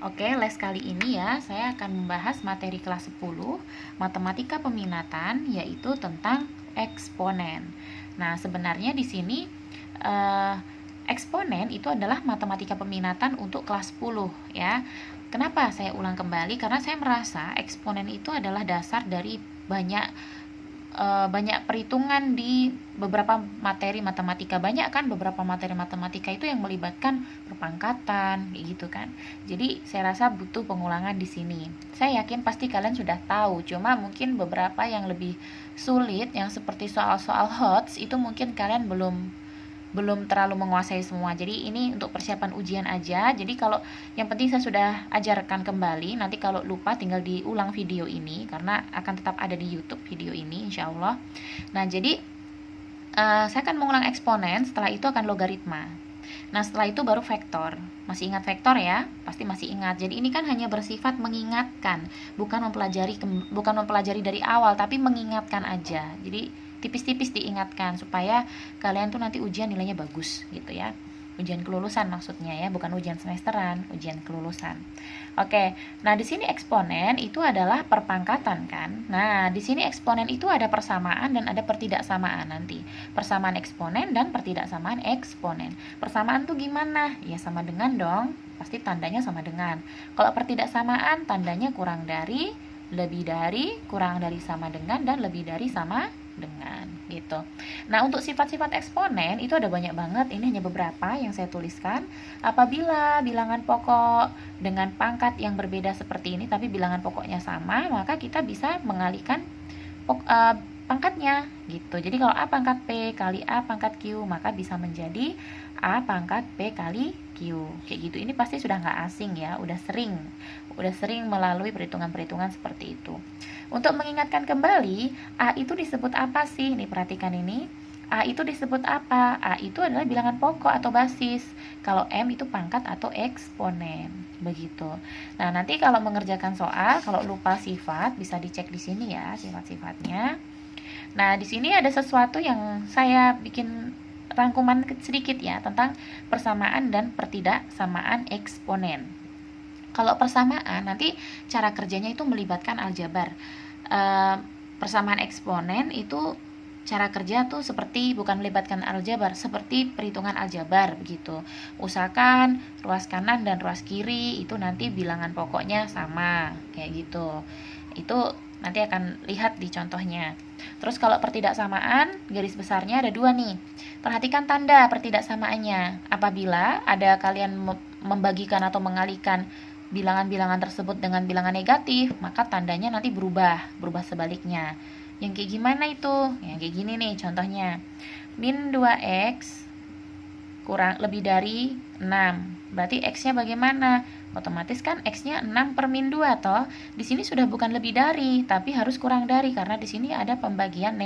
Oke, les kali ini ya, saya akan membahas materi kelas 10, Matematika Peminatan, yaitu tentang eksponen. Nah, sebenarnya di sini eh, eksponen itu adalah matematika peminatan untuk kelas 10 ya. Kenapa saya ulang kembali? Karena saya merasa eksponen itu adalah dasar dari banyak perhitungan di beberapa materi matematika. Banyak kan beberapa materi matematika itu yang melibatkan perpangkatan gitu kan. Jadi saya rasa butuh pengulangan di sini. Saya yakin pasti kalian sudah tahu, cuma mungkin beberapa yang lebih sulit yang seperti soal-soal HOTS itu mungkin kalian belum terlalu menguasai semua. Jadi ini untuk persiapan ujian aja. Jadi kalau yang penting saya sudah ajarkan kembali. Nanti kalau lupa tinggal diulang video ini karena akan tetap ada di YouTube video ini insya Allah. Nah, jadi saya akan mengulang eksponen, setelah itu akan logaritma. Nah, setelah itu baru vektor. Masih ingat vektor ya? Pasti masih ingat. Jadi ini kan hanya bersifat mengingatkan, bukan mempelajari dari awal, tapi mengingatkan aja. Jadi tipis-tipis diingatkan supaya kalian tuh nanti ujian nilainya bagus gitu ya. Ujian kelulusan maksudnya ya, bukan ujian semesteran, ujian kelulusan. Oke, nah di sini eksponen itu adalah perpangkatan kan. Nah, di sini eksponen itu ada persamaan dan ada pertidaksamaan nanti. Persamaan eksponen dan pertidaksamaan eksponen. Persamaan tuh gimana? Ya sama dengan dong, pasti tandanya sama dengan. Kalau pertidaksamaan tandanya kurang dari, lebih dari, kurang dari sama dengan, dan lebih dari sama dengan gitu. Nah, untuk sifat-sifat eksponen itu ada banyak banget. Ini hanya beberapa yang saya tuliskan. Apabila bilangan pokok dengan pangkat yang berbeda seperti ini tapi bilangan pokoknya sama, maka kita bisa mengalihkan pangkatnya gitu. Jadi kalau A pangkat P kali A pangkat Q, maka bisa menjadi A pangkat P kali Q. Kayak gitu. Ini pasti sudah nggak asing ya, udah sering melalui perhitungan-perhitungan seperti itu. Untuk mengingatkan kembali, A itu disebut apa sih? Nih perhatikan ini. A itu disebut apa? A itu adalah bilangan pokok atau basis. Kalau M itu pangkat atau eksponen. Begitu. Nah, nanti kalau mengerjakan soal, kalau lupa sifat, bisa dicek di sini ya, sifat-sifatnya. Nah, di sini ada sesuatu yang saya bikin rangkuman sedikit ya, tentang persamaan dan pertidaksamaan eksponen. Kalau persamaan, nanti cara kerjanya itu melibatkan aljabar. Persamaan eksponen itu cara kerja tuh seperti bukan melibatkan aljabar, seperti perhitungan aljabar begitu. Usahakan ruas kanan dan ruas kiri itu nanti bilangan pokoknya sama, kayak gitu. Itu nanti akan lihat di contohnya. Terus kalau pertidaksamaan, garis besarnya ada dua nih. Perhatikan tanda pertidaksamaannya. Apabila ada kalian membagikan atau mengalihkan bilangan-bilangan tersebut dengan bilangan negatif, maka tandanya nanti berubah sebaliknya. Yang kayak gimana itu? Yang kayak gini nih contohnya. Min 2x kurang lebih dari 6. Berarti x-nya bagaimana? Otomatis kan x-nya 6 per min 2 toh. Di sini sudah bukan lebih dari, tapi harus kurang dari karena di sini ada pembagian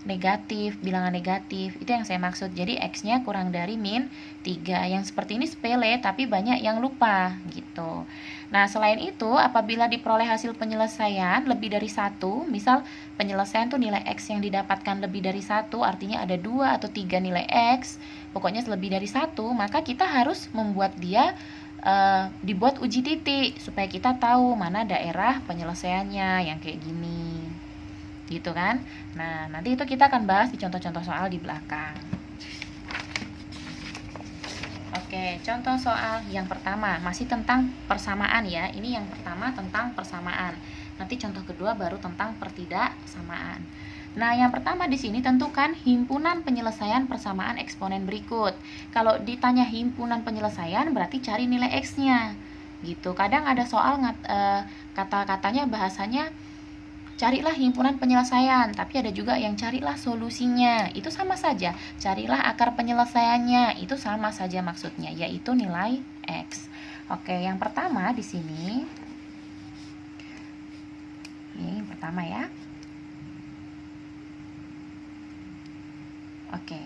negatif, bilangan negatif. Itu yang saya maksud. Jadi x-nya kurang dari min 3. Yang seperti ini sepele tapi banyak yang lupa gitu. Nah, selain itu, apabila diperoleh hasil penyelesaian lebih dari 1, misal penyelesaian tuh nilai x yang didapatkan lebih dari 1, artinya ada 2 atau 3 nilai x, pokoknya lebih dari 1, maka kita harus membuat dia dibuat uji titik supaya kita tahu mana daerah penyelesaiannya yang kayak gini. Gitu kan? Nah, nanti itu kita akan bahas di contoh-contoh soal di belakang. Oke, contoh soal yang pertama masih tentang persamaan ya. Ini yang pertama tentang persamaan. Nanti contoh kedua baru tentang pertidaksamaan. Nah, yang pertama di sini tentukan himpunan penyelesaian persamaan eksponen berikut. Kalau ditanya himpunan penyelesaian berarti cari nilai x-nya. Gitu. Kadang ada soal kata-katanya bahasanya carilah himpunan penyelesaian, tapi ada juga yang carilah solusinya. Itu sama saja. Carilah akar penyelesaiannya. Itu sama saja maksudnya, yaitu nilai X. Oke, yang pertama di sini. Ini yang pertama ya. Oke.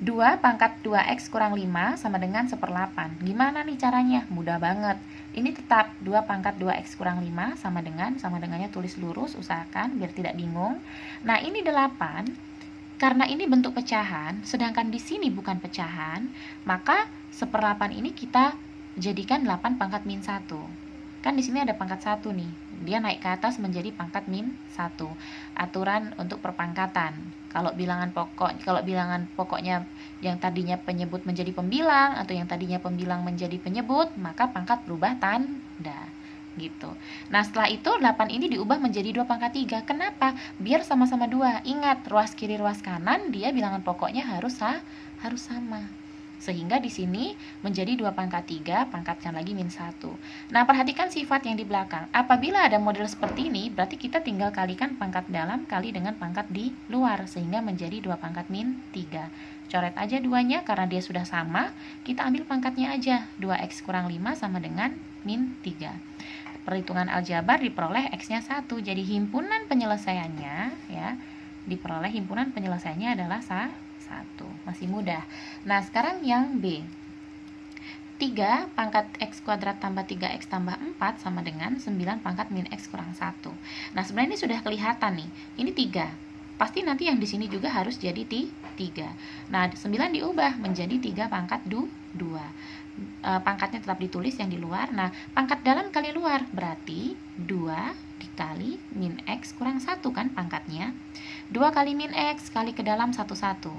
2 pangkat 2x kurang 5 sama dengan 1/8. Gimana nih caranya? Mudah banget. Ini tetap 2 pangkat 2x kurang 5 sama dengannya tulis lurus, usahakan biar tidak bingung. Nah, ini 8. Karena ini bentuk pecahan, sedangkan di sini bukan pecahan, maka 1/8 ini kita jadikan 8 pangkat min 1. Kan di sini ada pangkat 1 nih. Dia naik ke atas menjadi pangkat min 1. Aturan untuk perpangkatan. Kalau bilangan pokoknya yang tadinya penyebut menjadi pembilang atau yang tadinya pembilang menjadi penyebut, maka pangkat berubah tanda. Gitu. Nah, setelah itu 8 ini diubah menjadi 2 pangkat 3. Kenapa? Biar sama-sama 2. Ingat, ruas kiri ruas kanan dia bilangan pokoknya harus sama. Sehingga di sini menjadi 2 pangkat 3, pangkatkan lagi min 1. Nah, perhatikan sifat yang di belakang. Apabila ada model seperti ini, berarti kita tinggal kalikan pangkat dalam kali dengan pangkat di luar, sehingga menjadi 2 pangkat min 3. Coret aja duanya karena dia sudah sama, kita ambil pangkatnya aja. 2x kurang 5 sama dengan min 3. Perhitungan aljabar diperoleh x-nya 1. Jadi himpunan penyelesaiannya ya, diperoleh himpunan penyelesaiannya adalah 1. Masih mudah. Nah, sekarang yang B. 3 pangkat x kuadrat tambah 3x tambah 4 sama dengan 9 pangkat min x kurang 1. Nah, sebenarnya ini sudah kelihatan nih. Ini 3. Pasti nanti yang di sini juga harus jadi 3. Nah, 9 diubah menjadi 3 pangkat 2. Pangkatnya tetap ditulis yang di luar. Nah, pangkat dalam kali luar berarti 2 dikali min x kurang 1 kan pangkatnya. 2 kali min x kali ke dalam 1, 1.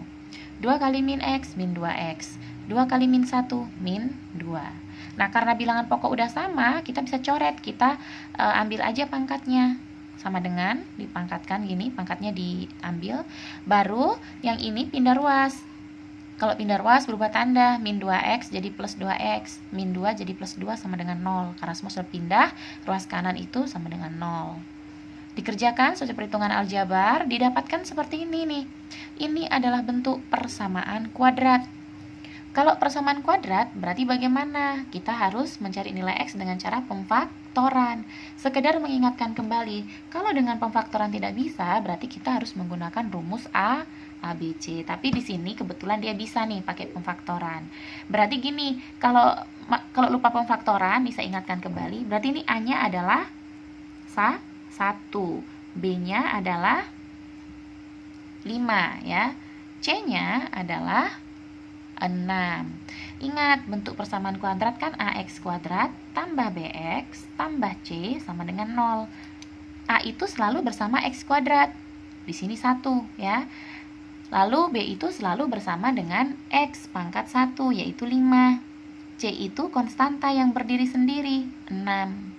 2 kali min x min 2x. 2 kali min 1 min 2. Nah, karena bilangan pokok udah sama, kita bisa coret. Kita ambil aja pangkatnya. Sama dengan dipangkatkan gini, pangkatnya diambil. Baru yang ini pindah ruas. Kalau pindah ruas berubah tanda, min 2x jadi plus 2x, min 2 jadi plus 2 sama dengan 0. Karena semua sudah pindah, ruas kanan itu sama dengan 0. Dikerjakan sesuai perhitungan aljabar, didapatkan seperti ini nih. Ini adalah bentuk persamaan kuadrat. Kalau persamaan kuadrat, berarti bagaimana? Kita harus mencari nilai x dengan cara pemfaktoran. Sekedar mengingatkan kembali, kalau dengan pemfaktoran tidak bisa, berarti kita harus menggunakan rumus ABC. Tapi di sini kebetulan dia bisa nih pakai pemfaktoran. Berarti gini, kalau lupa pemfaktoran, bisa ingatkan kembali. Berarti ini A-nya adalah 1, B-nya adalah 5 ya. C-nya adalah 6. Ingat, bentuk persamaan kuadrat kan AX kuadrat tambah BX tambah C sama dengan 0. A itu selalu bersama X kuadrat. Di sini 1 ya. Lalu B itu selalu bersama dengan X pangkat 1 yaitu 5. C itu konstanta yang berdiri sendiri 6.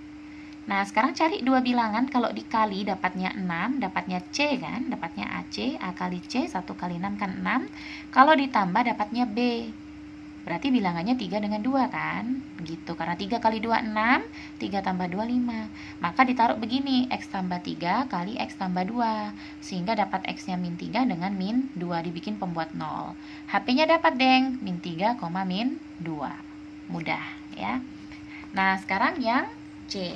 Nah, sekarang cari dua bilangan, kalau dikali dapatnya 6, dapatnya C kan, dapatnya AC, A kali C, 1 kali 6 kan 6. Kalau ditambah dapatnya B. Berarti bilangannya 3 dengan 2 kan? Gitu, karena 3 kali 2, 6, 3 tambah 2, 5. Maka ditaruh begini, X tambah 3 kali X tambah 2. Sehingga dapat X-nya min 3 dengan min 2, dibikin pembuat 0. HP-nya dapat deng, min 3, min 2. Mudah ya. Nah, sekarang yang C.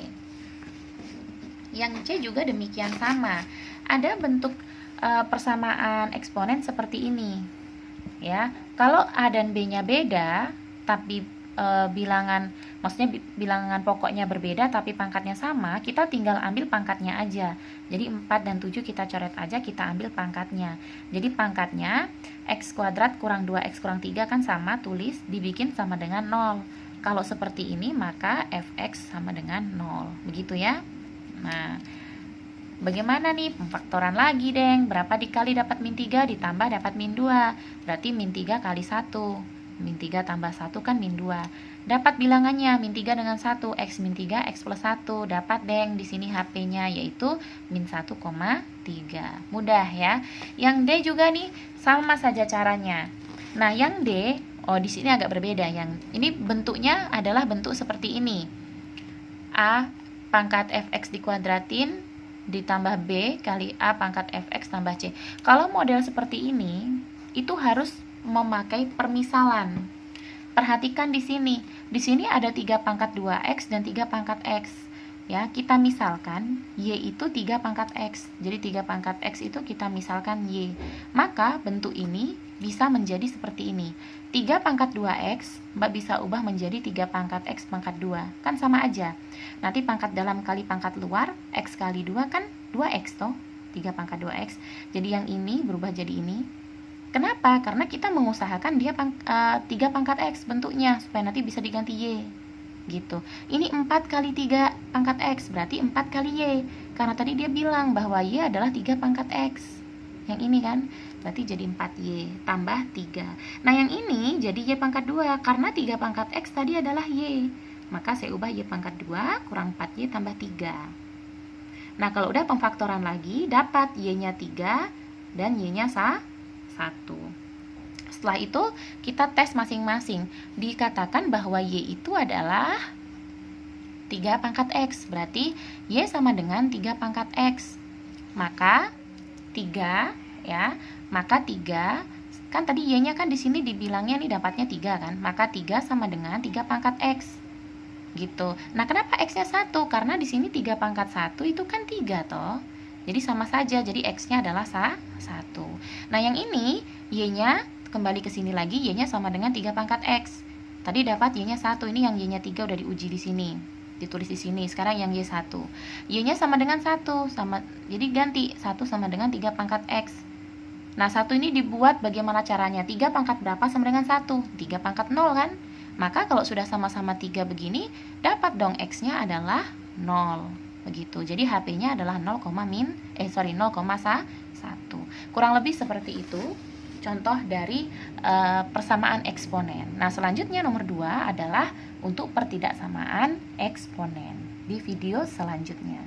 Yang C juga demikian sama. Ada bentuk persamaan eksponen seperti ini. Ya, kalau A dan B-nya beda, tapi maksudnya bilangan pokoknya berbeda tapi pangkatnya sama, kita tinggal ambil pangkatnya aja. Jadi 4 dan 7 kita coret aja, kita ambil pangkatnya. Jadi pangkatnya X kuadrat kurang 2X kurang 3 kan sama, tulis, dibikin sama dengan 0. Kalau seperti ini maka Fx sama dengan 0. Begitu ya. Nah, bagaimana nih? Pemfaktoran lagi, deng. Berapa dikali dapat min 3 ditambah dapat min 2? Berarti min 3 kali 1. Min 3 tambah 1 kan min 2. Dapat bilangannya, min 3 dengan 1. X min 3, X plus 1. Dapat, deng. Di sini HP-nya yaitu min 1,3. Mudah ya. Yang D juga nih, sama saja caranya. Nah, yang D, di sini agak berbeda. Yang ini bentuknya adalah bentuk seperti ini. A pangkat fx dikuadratin ditambah b kali a pangkat fx tambah c. Kalau model seperti ini, itu harus memakai permisalan. Perhatikan di sini. Di sini ada 3 pangkat 2x dan 3 pangkat x. Ya, kita misalkan y itu 3 pangkat x. Jadi 3 pangkat x itu kita misalkan y. Maka bentuk ini bisa menjadi seperti ini. 3 pangkat 2x, Mbak bisa ubah menjadi 3 pangkat x pangkat 2. Kan sama aja. Nanti pangkat dalam kali pangkat luar, x kali 2 kan 2x toh. 3 pangkat 2x. Jadi yang ini berubah jadi ini. Kenapa? Karena kita mengusahakan dia 3 pangkat x bentuknya, supaya nanti bisa diganti y. gitu. Ini 4 kali 3 pangkat X, berarti 4 kali Y. Karena tadi dia bilang bahwa Y adalah 3 pangkat X. Yang ini kan, berarti jadi 4Y tambah 3. Nah yang ini jadi Y pangkat 2, karena 3 pangkat X tadi adalah Y. Maka saya ubah Y pangkat 2 kurang 4Y tambah 3. Nah kalau udah pemfaktoran lagi, dapat Y-nya 3 dan Y-nya 1. Setelah itu kita tes masing-masing. Dikatakan bahwa Y itu adalah 3 pangkat X. Berarti Y sama dengan 3 pangkat X. Maka 3 ya. Maka 3 kan tadi Y-nya kan di sini dibilangnya nih dapatnya 3 kan. Maka 3 sama dengan 3 pangkat X. Gitu. Nah, kenapa X-nya 1? Karena di sini 3 pangkat 1 itu kan 3 toh. Jadi sama saja. Jadi X-nya adalah 1. Nah, yang ini Y-nya kembali ke sini lagi, Y-nya sama dengan 3 pangkat X. Tadi dapat Y-nya 1, ini yang Y-nya 3 udah diuji di sini. Ditulis di sini. Sekarang yang Y1. Y-nya sama dengan 1, jadi ganti 1 sama dengan 3 pangkat X. Nah, 1 ini dibuat bagaimana caranya? 3 pangkat berapa sama dengan 1? 3 pangkat 0 kan? Maka kalau sudah sama-sama 3 begini, dapat dong X-nya adalah 0. Begitu. Jadi HP-nya adalah 0,1. Kurang lebih seperti itu contoh dari persamaan eksponen. Nah, selanjutnya nomor 2 adalah untuk pertidaksamaan eksponen di video selanjutnya.